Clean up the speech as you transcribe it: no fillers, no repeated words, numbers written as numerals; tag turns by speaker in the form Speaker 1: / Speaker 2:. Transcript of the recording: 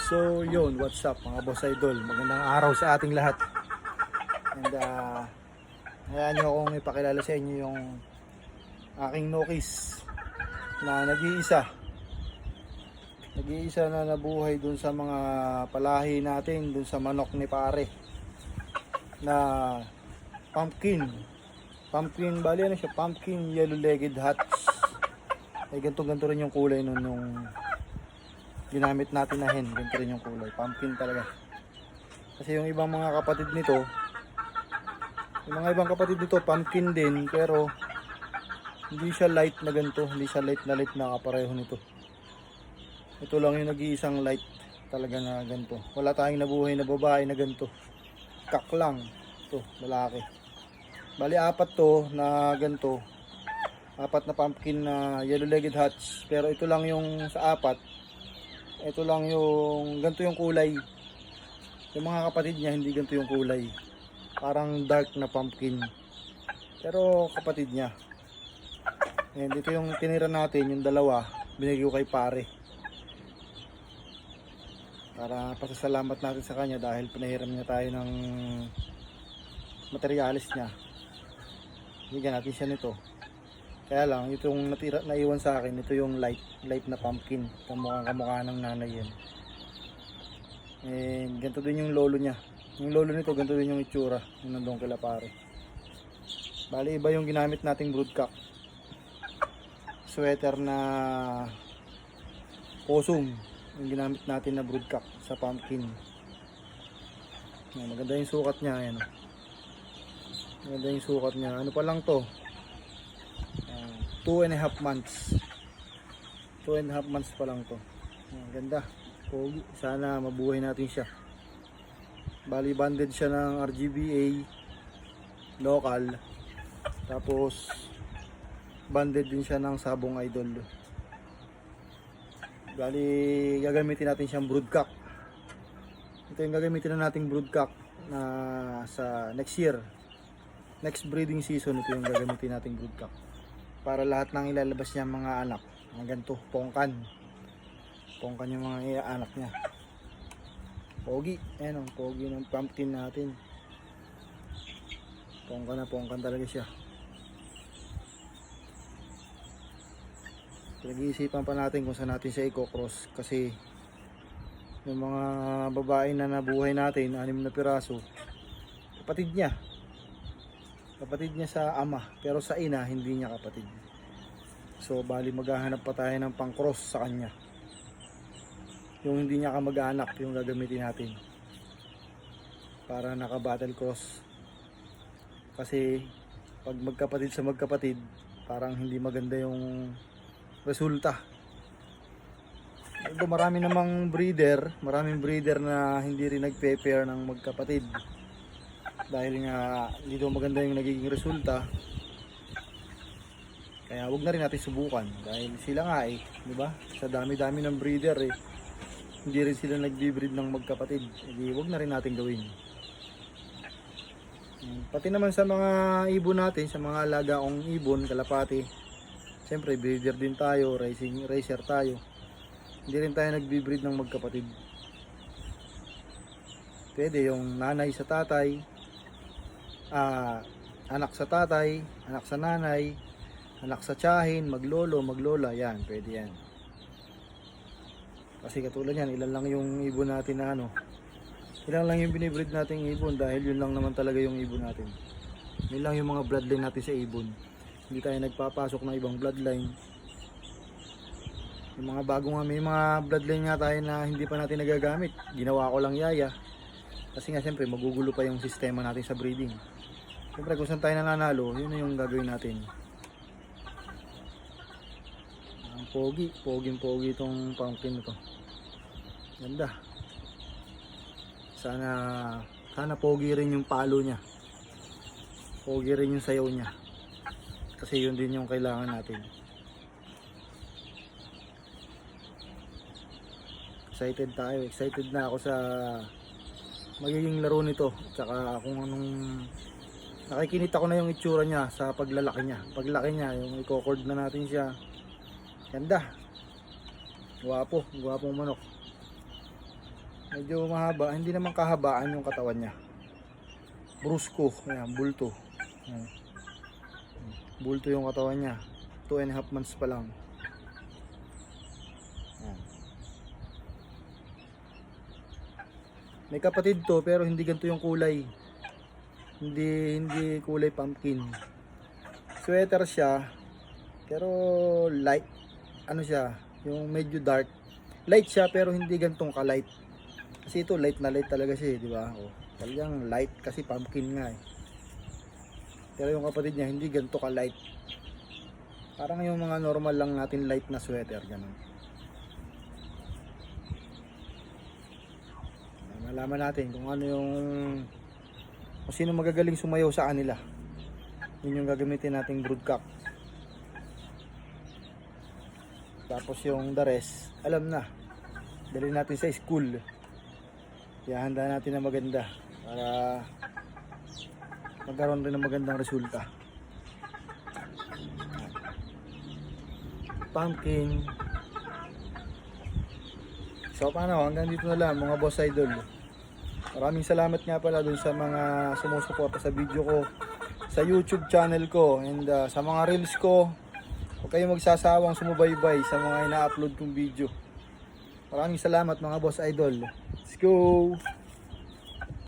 Speaker 1: So yun, what's up mga boss idol, magandang araw sa ating lahat. And hayaan nyo akong ipakilala sa inyo yung aking nokis na nag-iisa na nabuhay dun sa mga palahi natin, dun sa manok ni pare na pumpkin, bali ano siya, pumpkin yellow-legged hats. Ay ganto rin yung kulay nung ginamit natin na hen, ganito rin yung kulay, pumpkin talaga. Kasi yung ibang mga kapatid nito, pumpkin din, pero hindi siya light na ganito, hindi siya light na kapareho nito. Ito lang yung nag-iisang light talaga na ganito. Wala tayong nabuhay na babae na ganito, kak lang ito, lalaki. Bali apat to na ganito, apat na pumpkin na yellow-legged hats, pero ito lang yung sa apat. Ito lang yung ganito yung kulay. Yung mga kapatid niya hindi ganito yung kulay. Parang dark na pumpkin. Pero kapatid niya. And ito yung tinira natin, yung dalawa, binigay ko kay pare. Para pasasalamat natin sa kanya dahil pinahiram niya tayo ng materialis niya. Bigyan natin siya nito. Kaya lang, itong naiwan sa akin, ito yung light na pumpkin. Kamukha ng nanay yan. And ganito din yung lolo niya. Yung lolo nito, ganito din yung itsura. Yung nandun kila pare. Bali, iba yung ginamit nating broodcock. Sweater na possum. Yung ginamit natin na broodcock sa pumpkin. Yan, maganda yung sukat niya. Yan. Maganda yung sukat niya. Ano pa lang to? 2.5 months. 2.5 months pa lang to. Ganda. Pogi. Sana mabuhay natin siya. Bali banded siya ng RGBA local. Tapos banded din siya ng Sabong Idol. Bali gagamitin natin siyang broodcock. Ito yung gagamitin na nating broodcock na sa next year. Next breeding season, ito yung gagamitin nating broodcock. Para lahat ng ilalabas niya mga anak, mga ganito, pongkan yung mga anak niya. Pogi, ayan o, pogi ng pumpkin natin. Pongkan talaga siya. Pinag-iisipan pa natin kung saan natin siya i-cross, kasi yung mga babae na nabuhay natin, 6 na piraso, kapatid niya sa ama, pero sa ina hindi niya kapatid. So bali maghahanap pa tayo ng pang-cross sa kanya. Yung hindi niya kamag-anak yung gagamitin natin para naka-battle cross. Kasi pag magkapatid sa magkapatid, parang hindi maganda yung resulta. Ito maraming breeder na hindi rin nagpe-pair ng magkapatid. Dahil nga dito maganda yung nagiging resulta. Kaya wag na rin natin subukan dahil sila nga di ba? Sa dami-dami ng breeder hindi rin sila nagbi-breed ng magkapatid. Hindi wag na rin natin gawin. Pati naman sa mga ibon natin, sa mga alagaong ibon, kalapati. Siyempre breeder din tayo, racer tayo. Hindi rin tayo nagbi-breed ng magkapatid. Pwede yung nanay sa tatay, anak sa tatay, anak sa nanay, anak sa tiyahin, maglolo, maglola, yan, pwede yan. Kasi katulad yan, ilan lang yung ibon natin na ilan lang yung binibreed nating ibon dahil yun lang naman talaga yung ibon natin. Yun lang yung mga bloodline natin sa ibon. Hindi tayo nagpapasok ng ibang bloodline. Yung mga may mga bloodline nga tayo na hindi pa natin nagagamit. Ginawa ko lang yaya. Kasi nga siyempre magugulo pa yung sistema natin sa breeding. Siyempre kung saan tayo nananalo, yun na yung gagawin natin. Ang pogi itong pumpkin ito. Ganda. Sana pogi rin yung palo niya. Pogi rin yung sayaw niya. Kasi yun din yung kailangan natin. Excited na ako sa magiging laro nito. Tsaka kung anong nakikinita ko na yung itsura niya sa paglalaki niya. Paglaki niya, yung i-cord na natin siya. Ganda. Gwapong manok. Medyo mahaba, hindi naman kahabaan yung katawan niya. Brusko, ayan, bulto. Ayan. Bulto yung katawan niya. 2.5 months pa lang. Ayan. May kapatid to pero hindi ganito yung kulay. Hindi kulay pumpkin. Sweater siya pero light. Ano siya, yung medyo dark. Light siya pero hindi gantong ka-light. Kasi ito light na light talaga siya, di ba? Oh, talagang light kasi pumpkin nga eh. Pero yung kapatid niya hindi ganito ka-light. Parang yung mga normal lang natin light na sweater ganun. Malaman natin kung ano yung kung sino magagaling sumayaw sa kanila. Yun yung gagamitin nating broodcock. Tapos yung the rest, alam na. Dali natin sa school. Kaya handa natin na maganda para magkaroon rin ng magandang resulta. Pumpkin. So paano, hanggang dito na lang mga boss idol. Maraming salamat nga pala dun sa mga sumusuporta sa video ko, sa YouTube channel ko, and sa mga reels ko. Huwag kayong magsasawang sumubaybay sa mga ina-upload kong video. Maraming salamat mga boss idol. Let's go!